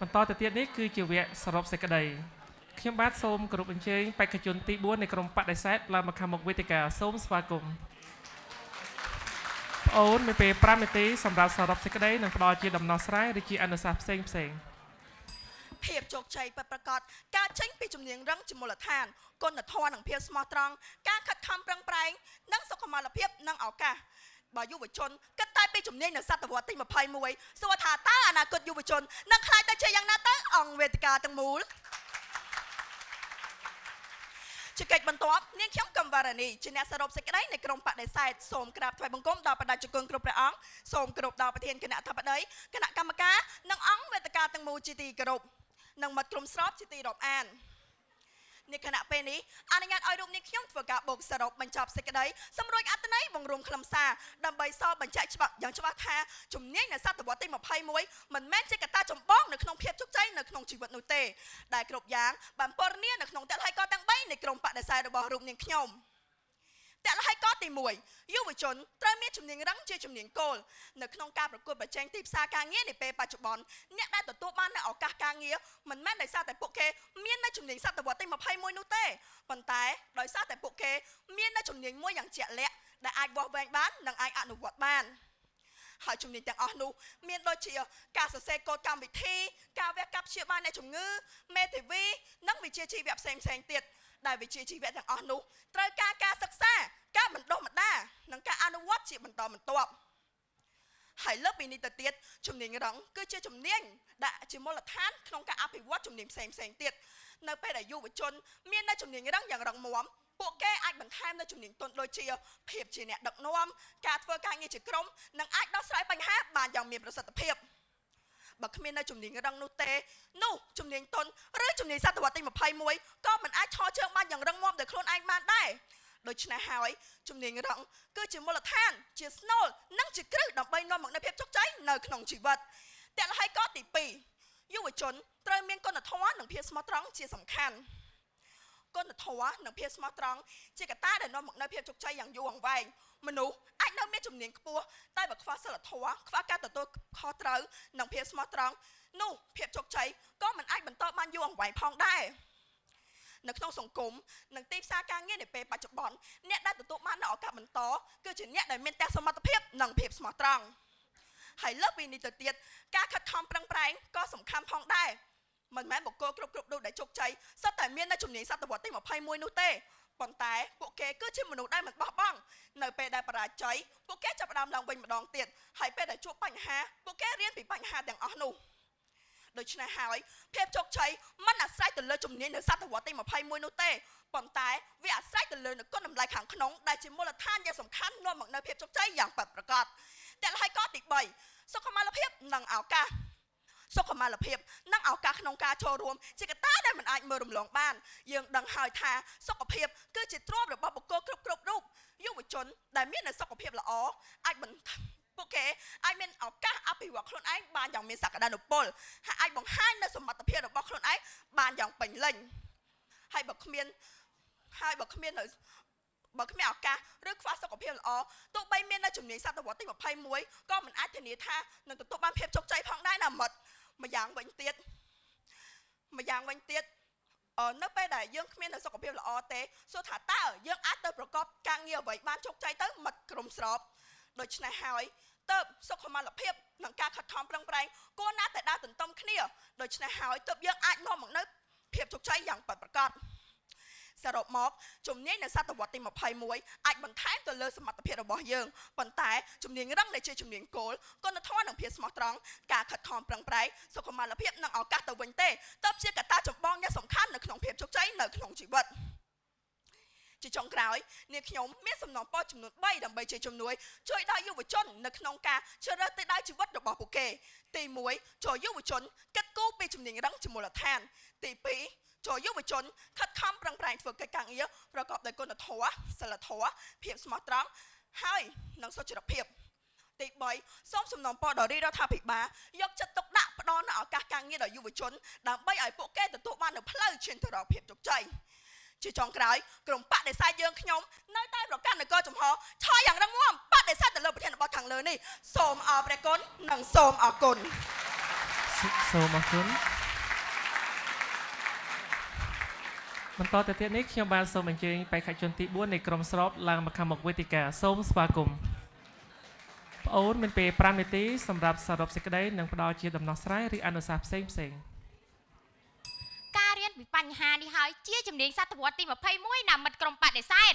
បន្តទៅទៀតនេះគឺជាវគ្គសរុបសេចក្តីខ្ញុំបាទសូមគោរពអញ្ជើញបេក្ខជនទី4នៃក្រុមបដិសេធឡើងមកខាងមុខវេទិកាសូមស្វាគមន៍ប្អូនមានពេល5នាទីសម្រាប់សរុបសេចក្តីនិងផ្ដល់ជាដំណោះស្រាយឬជាអនុសាសន៍ផ្សេងភាពជោគជ័យពិតប្រាកដការចេញពីជំនាញរឹងជាមូលដ្ឋានគុណធម៌និងភាពស្មោះត្រង់ការខិតខំប្រឹងប្រែងនិងសុខុមាលភាពនិងឱកាសបើយុវជនគិតតែពីជំនាញនៅសតវត្សទី21សួរថាតើអនាគតយុវជននឹងខ្លាចទៅជាយ៉ាងណាទៅអង្គវេទិកាទាំងមូលជាកិច្ចបន្ទាប់នាងខ្ញុំកំវរនីជាអ្នកសរុបសេចក្តីនៃក្រុមបដិសេធសូមក្រាបថ្វាយបង្គំដល់បដិជគុណគ្រប់ព្រះអង្គសូមគោរពដល់ប្រធានគណៈអធិបតីគណៈកម្មការនិងអង្គវេទិកាទាំងមូលជាទីគោរពនិងមិត្តក្រុមស្របជាទីរាប់អានในขณะពេលនេះអនុញ្ញាតឲ្យរូបនេះខ្ញុំធ្វើការបូកសរុបបញ្ចប់សេចក្តីសម្រួចអត្ថន័យបង្រួមខ្លឹមសារដើម្បីសរបញ្ជាក់ច្បាស់យ៉ាងច្បាស់ថាជំនាញនៅសតវត្សទី21មិនមែនជាកត្តាចម្បងនៅក្នុងភាពជោគជ័យនៅក្នុងជីវិតនោះទេដែលគ្រប់យ៉ាងបានពណ៌នានៅក្នុងតលហេកទាំង3នៃក្រុមបដិសេធរបស់រូបនាងខ្ញុំតលហេកទី1យុវជនត្រូវមានជំនាញរឹងជាជំនាញគោលនៅក្នុងការប្រកួតប្រជែងទីផ្សារការងារនាពេលបច្ចុប្បន្នអ្នកដែលទទួលបាននូវឱកាសការងារមិនមែនដោយសារតែពួកគេមាននូវជំនាញសតវត្សទី21នោះទេប៉ុន្តែដោយសារតែពួកគេមាននូវជំនាញមួយយ៉ាងជាក់លាក់ដែលអាចវាស់វែងបាននិងអាចអនុវត្តបានហើយជំនាញទាំងអស់នោះមានដូចជាការសរសេរកូដកម្មវិធីការវះកាត់ព្យាបាលអ្នកជំងឺមេធាវីនិងវិជ្ជាជីវៈផ្សេងទៀតដែលវិជ្ជាជីវៈទាំងអស់នោះត្រូវការសិក្សាការបណ្ដុះបណ្ដាលនិងការអនុវត្តជាបន្តបន្ទាប់ហើយលើសពីនេះទៅទៀតជំនាញរឹងគឺជាជំនាញដែលជាមូលដ្ឋានក្នុងការអភិវឌ្ឍជំនាញផ្សេងទៀតនៅពេលដែលយុវជនមាននូវជំនាញរឹងយ៉ាងរឹងមាំពួកគេអាចបន្ថែមនូវជំនាញទន់ដូចជាភាពជាអ្នកដឹកនាំការធ្វើការងារជាក្រុមនិងអាចដោះស្រាយបញ្ហាបានយ៉ាងមានប្រសិទ្ធភាពបើគ្មាននៅជំនាញរឹងនោះទេនោះជំនាញទន់ឬជំនាញសតវត្សទី21ក៏មិនអាចឈរជើងបានយ៉ាងរឹងមាំដោយខ្លួនឯងបានដែរដូច្នេះហើយជំនាញរឹងគឺជាមូលដ្ឋានជាស្នូលនិងជាគ្រឹះដើម្បីនាំមកនូវភាពជោគជ័យនៅក្នុងជីវិតតលហេកទី2យុវជនត្រូវមានគុណធម៌និងភាពស្មោះត្រង់ជាសំខាន់គុណធម៌និងភាពស្មោះត្រង់ជាកត្តាដែលនាំមកនូវភាពជោគជ័យយ៉ាងយូរអង្វែងមនុស្សអាចនៅមានជំនាញខ្ពស់តែបើខ្វះសិលធម៌ខ្វះការទទួលខុសត្រូវនិងភាពស្មោះត្រង់នោះភាពជោគជ័យក៏មិនអាចបន្តបានយូរអង្វែងផងដែរនៅក្នុងសង្គមនិងទីផ្សារការងារនាពេលបច្ចុប្បន្នអ្នកដែលទទួលបាននូវឱកាសបន្តគឺជាអ្នកដែលមានទាំងសមត្ថភាពនិងភាពស្មោះត្រង់ហើយលើសពីនេះទៅទៀតការខិតខំប្រឹងប្រែងក៏សំខាន់ផងដែរមិនមែនបុគ្គលគ្រប់រូបដែលជោគជ័យសុទ្ធតែមាននូវជំនាញសតវត្សទី21នោះទេប៉ុន្តែពួកគេគឺជាមនុស្សដែលមិនបោះបង់នៅពេលដែលបរាជ័យពួកគេចាប់ផ្ដើមឡើងវិញម្ដងទៀតហើយពេលដែលជួបបញ្ហាពួកគេរៀនពីបញ្ហាទាំងអស់នោះដូច្នេះហើយភាពជោគជ័យមិនអាស្រ័យទៅលើជំនាញនៅសតវត្សទី21នោះទេប៉ុន្តែវាអាស្រ័យទៅលើគុណតម្លៃខាងក្នុងដែលជាមូលដ្ឋានយ៉ាងសំខាន់នាំមកនូវភាពជោគជ័យយ៉ាងពិតប្រាកដតលហេកទី3សុខុមាលភាពនិងឱកាសសុខុមាលភាពនិងឱកាសក្នុងការចូលរួមជាកត្តាដែលមិនអាចមើលរំលងបានយើងដឹងហើយថាសុខភាពគឺជាទ្រព្យរបស់បុគ្គលគ្រប់រូបយុវជនដែលមានសុខភាពល្អអាចពួកគេអាចមានឱកាសអភិវឌ្ឍខ្លួនឯងបានយ៉ាងមានសក្តានុពលហើយអាចបង្ហាញនូវសមត្ថភាពរបស់ខ្លួនឯងបានយ៉ាងពេញលេញហើយបើគ្មានឱកាសឬខ្វះសុខភាពល្អទោះបីមាននៅជំនាញសតវត្សទី21ក៏មិនអាចធានាថានឹងទទួលបានភាពជោគជ័យផងដែរណាមិត្តម្យ៉ាងវិញទៀតនៅពេលដែលយើងគ្មាននៅសុខភាពល្អទេសួរថាតើយើងអាចទៅប្រកបការងារអ្វីបានជោគជ័យទៅមិត្តក្រុមស្របដូច្នេះហើយទើបសុខុមាលភាពនិងការខិតខំប្រឹងប្រែងគួរណាស់តែដើរទន្ទឹមគ្នាដូច្នេះហើយទើបយើងអាចនាំមកនូវភាពជោគជ័យយ៉ាងពិតប្រាកដសរុបមកជំនាញនៅសតវត្សទី21អាចបន្ថែមទៅលើសមត្ថភាពរបស់យើងប៉ុន្តែជំនាញរឹងដែលជាជំនាញគោលគុណធម៌និងភាពស្មោះត្រង់ការខិតខំប្រឹងប្រែងសុខុមាលភាពនិងឱកាសទៅវិញទេទើបជាកត្តាចម្បងយ៉ាងសំខាន់នៅក្នុងភាពជោគជ័យនៅក្នុងជីវិតជាចុងក្រោយនាងខ្ញុំមានសំណងពរចំនួន3ដើម្បីជាជំនួយជួយដល់យុវជននៅក្នុងការជ្រើសរើសទិសដៅជីវិតរបស់ពួកគេទី1ចូលយុវជនគិតគូរពីជំនាញរឹងជាមូលដ្ឋានទី2ចូលយុវជនខិតខំប្រឹងប្រែងធ្វើកិច្ចការងារប្រកបដោយគុណធម៌សិលធម៌ភាពស្មោះត្រង់ហើយនិងសុចរិតភាពទី3សូមសំណូមពរដល់រាជរដ្ឋាភិបាលយកចិត្តទុកដាក់ផ្ដល់នូវឱកាសការងារដល់យុវជនដើម្បីឲ្យពួកគេទទួលបាននូវផ្លូវឈានទៅរកភាពជោគជ័យជាចុងក្រោយក្រុមបដិសេធយើងខ្ញុំនៅតែប្រកាន់នគរចំហឆយយ៉ាងរឹងមាំបដិសេធទៅលើប្រធានបទខាងលើនេះសូមអរព្រះគុណនិងសូមអរគុណ សូមអរគុណបន្តទៅទៀតនេះខ្ញុំបានសូមអញ្ជើញបេក្ខជនទី4នៃក្រុមស្របឡើងមកខាងមុខវេទិកាសូមស្វាគមន៍ប្អូនមានពេល5នាទីសម្រាប់សរុបសេចក្តីនិងផ្ដល់ជាដំណោះស្រាយឬអនុសាសន៍ផ្សេងការរៀនពីបញ្ហានេះហើយជាជំនាញសតវត្សទី21ណាមិត្តក្រុមបដិសេធ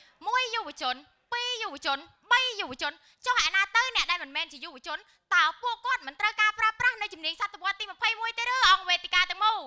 1យុវជន2យុវជន3យុវជនចុះឯណាទៅអ្នកដែលមិនមែនជាយុវជនតើពួកគាត់មិនត្រូវការប្រើប្រាស់នៅជំនាញសតវត្សទី21ទេឬអង្គវេទិកាទាំងមូល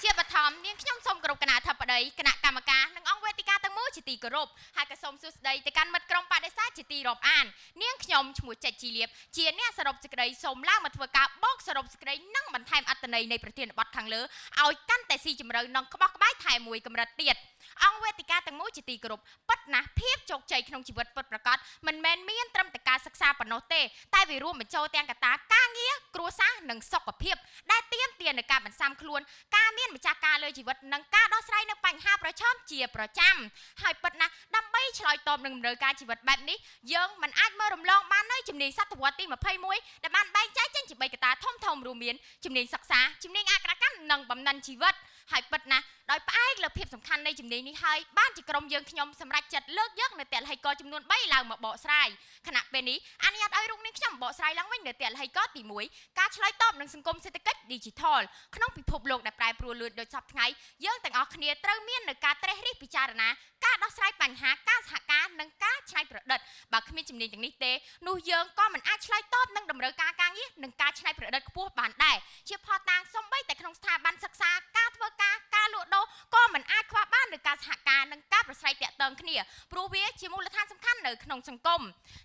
ជាបឋមនាងខ្ញុំសូមគោរពគណៈអធិបតីគណៈកម្មការនិងអង្គវេទិកាទាំងមូលជាទីគោរពហើយក៏សូមសួស្តីទៅកាន់មិត្តក្រុមបដិសេធជាទីរាប់អាននាងខ្ញុំឈ្មោះចេជ្ជជីលៀបជាអ្នកសរុបសេចក្តីសូមឡើងមកធ្វើការបកសរុបសេចក្តីនិងបន្ថែមអត្ថន័យនៃប្រធានបទខាងលើឲ្យកាន់តែស៊ីជម្រៅនិងក្បោះក្បាយថែមមួយកម្រិតទៀតអង្គវេទិកាទាំងមូលជាទីគោរពពិតណាស់ភាពជោគជ័យក្នុងជីវិតពិតប្រាកដមិនមែនមានត្រឹមតែការសិក្សាប៉ុណ្ណោះទេតែវារួមបញ្ចូលទាំងកត្តាការងារគ្រួសារនិងសុខភាពដែលទាមទារនូវការបន្សាំខ្លួនការមានម្ចាស់ការលើជីវិតនិងការដោះស្រាយនូវបញ្ហាប្រឈមជាប្រចាំហើយពិតណាស់ដើម្បីឆ្លើយតបនឹងតម្រូវការជីវិតបែបនេះយើងមិនអាចមើលរំលងបាននៅជំនាញសតវត្សទី21ដែលបានបែងចែកចេញជា3កត្តាធំៗរួមមានជំនាញសិក្សាជំនាញអក្ខរកម្មនិងបំណិនជីវិតហើយពិតណាស់ដោយផ្អែកលើភាពសំខាន់នៃជំនាញនេះហើយបានជាក្រុមយើងខ្ញុំសម្រេចចិត្តលើកយកនៅទលហិកចំនួន3ឡើងមកបកស្រាយខណៈពេលនេះអនុញ្ញាតឲ្យរូបនាងខ្ញុំបកស្រាយឡើងវិញនៅទលហិកទី1ការឆ្លើយតបនឹងសង្គមសេដ្ឋកិច្ច Digital ក្នុងពិភពលោកដែលប្រែប្រួលលឿនដូចសពថ្ងៃយើងទាំងអស់គ្នាត្រូវមាននៅការត្រិះរិះពិចារណាការដោះស្រាយបញ្ហាការសហការនិងការច្នៃប្រឌិតបើគ្មានជំនាញទាំងនេះទេនោះយើងក៏មិនអាចឆ្លើយតបនឹងតម្រូវការការងារនិងការច្នៃប្រឌិតខ្ពស់បានដែរជាផតាំងសំបីតែក្នុងស្ថាប័នសិក្សាការធ្វើការលក់ដូរក៏មិនអាចខ្វះបាននឹងការសហការនិងការប្រស្រ័យទាក់ទងគ្នាព្រោះវាជាមូលដ្ឋានសំខាន់នៅក្នុងសង្គម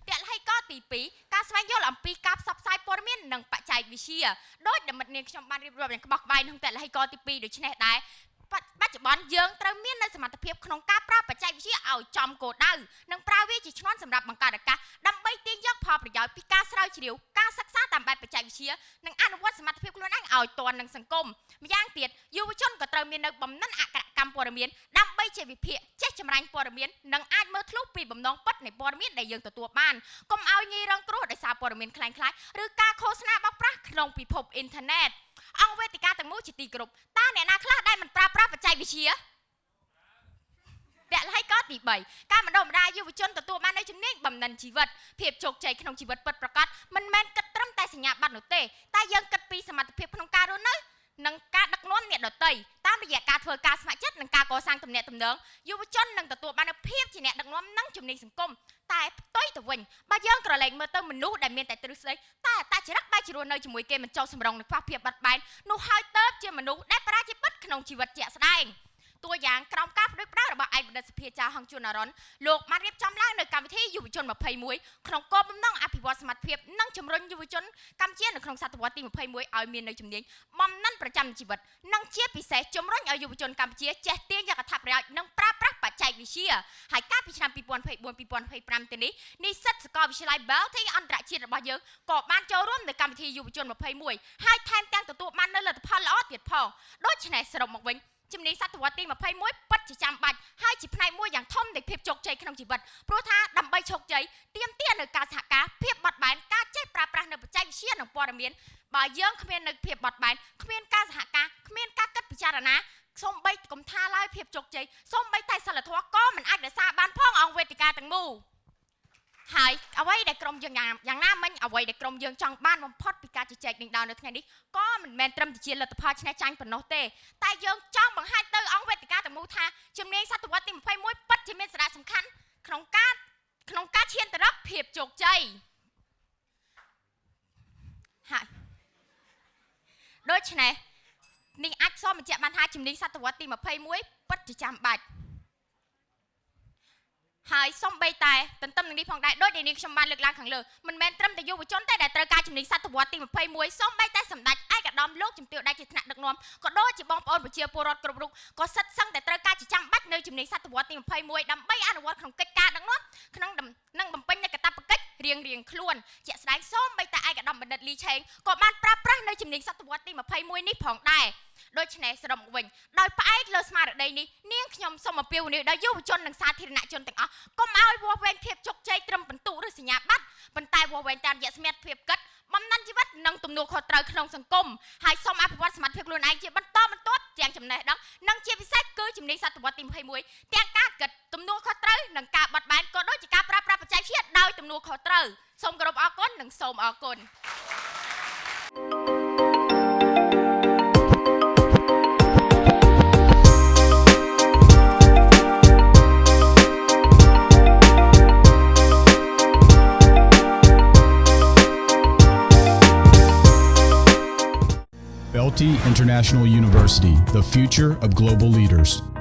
ទលហិកទី2ការស្វែងយល់អំពីការផ្សព្វផ្សាយព័ត៌មាននិងបច្ចេកវិទ្យាដោយដែលមិត្តនាងខ្ញុំបានរៀបរាប់យ៉ាងក្បោះក្បាយក្នុងទលហិកទី2ដូច្នេះដែរបច្ចុប្បន្នយើងត្រូវមាននៅសមត្ថភាពក្នុងការប្រើបច្ចេកវិទ្យាឲ្យចំគោលដៅនិងប្រើវាជាឈ្នាន់សម្រាប់បង្កើតឱកាសដើម្បីទាញយកផលប្រយោជន៍ពីការស្រាវជ្រាវការសិក្សាតាមបែបបច្ចេកវិទ្យានិងអនុវត្តសមត្ថភាពខ្លួនឯងឲ្យទាន់នឹងសង្គមម្យ៉ាងទៀតយុវជនក៏ត្រូវមាននៅបំណិនអក្ខរកម្មព័ត៌មានដើម្បីជាវិភាគចេះចម្រាញ់ព័ត៌មាននិងអាចមើលធ្លុះពីបំណងពិតនៃព័ត៌មានដែលយើងទទួលបានកុំឲ្យងាយរងគ្រោះដោយសារព័ត៌មានคล้ายៗឬការឃោសនាបោកប្រាស់ក្នុងពិភពអ៊ីនធឺណិតអង្គវេទិកាទាំងមូលជាទីគោរពតើអ្នកណាខ្លះដែលមិនប្រើប្រាស់បច្ចេកវិទ្យាទលហិកទី3ការបណ្ដុះបណ្ដាលយុវជនទទួលបាននូវជំនាញបំណិនជីវិតភាពជោគជ័យក្នុងជីវិតពិតប្រាកដមិនមែនគិតត្រឹមតែសញ្ញាបត្រនោះទេតែយើងគិតពីសមត្ថភាពក្នុងការរស់នៅនិងការដឹកនាំអ្នកដទៃតាមរយៈការធ្វើការស្ម័គ្រចិត្តនិងការកសាងទំនាក់ទំនងយុវជននឹងទទួលបាននូវភាពជាអ្នកដឹកនាំនិងជំនាញសង្គមតែផ្ទុយទៅវិញបើយើងក្រឡេកមើលទៅមនុស្សដែលមានតែទ្រឹស្ដីតែអត្តចរិតបែរជារស់នៅជាមួយគេមិនចោលសម្រងនឹងខ្វះភាពបត់បែននោះហើយទៅជាមនុស្សដែលបរាជ័យពិតក្នុងជីវិតជាក់ស្ដែងតួយ៉ាងក្រោមការផ្ដួចផ្ដើមរបស់ឯកបណ្ឌិតសភាចាហងជួនអរុនលោកបានរៀបចំឡើងនៅកម្មវិធីយុវជន21ក្នុងគោលបំណងអភិវឌ្ឍសមត្ថភាពនិងជំរុញយុវជនកម្ពុជានៅក្នុងសតវត្សទី21ឲ្យមាននៅជំនាញបំណិនប្រចាំជីវិតនិងជាពិសេសជំរុញឲ្យយុវជនកម្ពុជាចេះទាញយកអត្ថប្រយោជន៍និងប្រើប្រាស់បច្ចេកវិទ្យាហើយកាលពីឆ្នាំ2024-2025ទៅនេះនិស្សិតសាកលវិទ្យាល័យ Belting អន្តរជាតិរបស់យើងក៏បានចូលរួមនៅកម្មវិធីយុវជន21ហើយថែមទាំងទទួលបាននូវលទ្ធផលល្អទៀតផងដូច្នេះសរុបមកវិញជំនាញសតវត្សទី21ពិតជាចាំបាច់ហើយជាផ្នែកមួយយ៉ាងធំនៃភាពជោគជ័យក្នុងជីវិតព្រោះថាដើម្បីជោគជ័យទាមទារនូវការសហការភាពបត់បែនការចេះប្រើប្រាស់នៅបច្ចេកវិទ្យានិងព័ត៌មានបើយើងគ្មាននៅភាពបត់បែនគ្មានការសហការគ្មានការគិតពិចារណាសូម្បីកុំថាឡើយភាពជោគជ័យសូម្បីតែសិលធម៌ក៏មិនអាចរក្សាបានផងអង្គវេទិកាទាំងមូលហើយអ្វីដែលក្រុមយើងយ៉ាងណាមិញអ្វីដែលក្រុមយើងចង់បានបំផុតពីការជជែកនឹងដល់នៅថ្ងៃនេះក៏មិនមែនត្រឹមតែជាលទ្ធផលឆ្នះចាញ់ប៉ុណ្ណោះទេតែយើងចង់បង្ហាញទៅអង្គវេទិកាទាំងមូលថាជំនាញសតវត្សទី21ពិតជាមានសារៈសំខាន់ក្នុងការឈានទៅរកភាពជោគជ័យហើយដូច្នេះនេះអាចសូមបញ្ជាក់បានថាជំនាញសតវត្សទី21ពិតជាចាំបាច់ហើយសំបីតែទន្ទឹមនឹងនេះផងដែរដោយដែលនាងខ្ញុំបានលើកឡើងខាងលើមិនមែនត្រឹមតែយុវជនទេដែលត្រូវការជំនាញសតវត្សទី21សំបីតែសម្ដេចឯកឧត្តមលោកជំទាវដែលជាថ្នាក់ដឹកនាំក៏ដូចជាបងប្អូនប្រជាពលរដ្ឋគ្រប់រូបក៏សិតសឹងតែត្រូវការជាចាំបាច់នៅជំនាញសតវត្សទី21ដើម្បីអនុវត្តក្នុងកិច្ចការដឹកនាំក្នុងនិងបំពេញនៅកាតព្វកិច្ចរៀងខ្លួនជាក់ស្ដែងសូម្បីតែឯកឧត្តមបណ្ឌិតលីឆេងក៏បានប្រើប្រាស់នៅជំនាញសតវត្សទី21នេះផងដែរដូច្នេះសរុបមកវិញដោយផ្អែកលើស្មារតីនេះនាងខ្ញុំសូមអំពាវនាវដល់យុវជននិងសាធារណជនទាំងអស់កុំឲ្យវាស់វែងភាពជោគជ័យត្រឹមពិន្ទុឬសញ្ញាបត្រប៉ុន្តែវាស់វែងតាមរយៈសមត្ថភាពគិត បំណិនជីវិតនិងទំនួលខុសត្រូវក្នុងសង្គមហើយសូមអភិវឌ្ឍសមត្ថភាពខ្លួនឯងជាបន្តបន្ទាប់ទាំងចំណេះដឹងនិងជាពិសេសគឺជំនាញសតវត្សទី21ទាំងការគិតទំនួលខុសត្រូវនិងការបត់បែនក៏ដូចជាការប្រើប្រាស់បច្ចេកវិទ្យាដោយទំនួលខុសត្រូវសូមគោរពអរគុណនិងសូមអរគុណ Belty International University, the future of global leaders.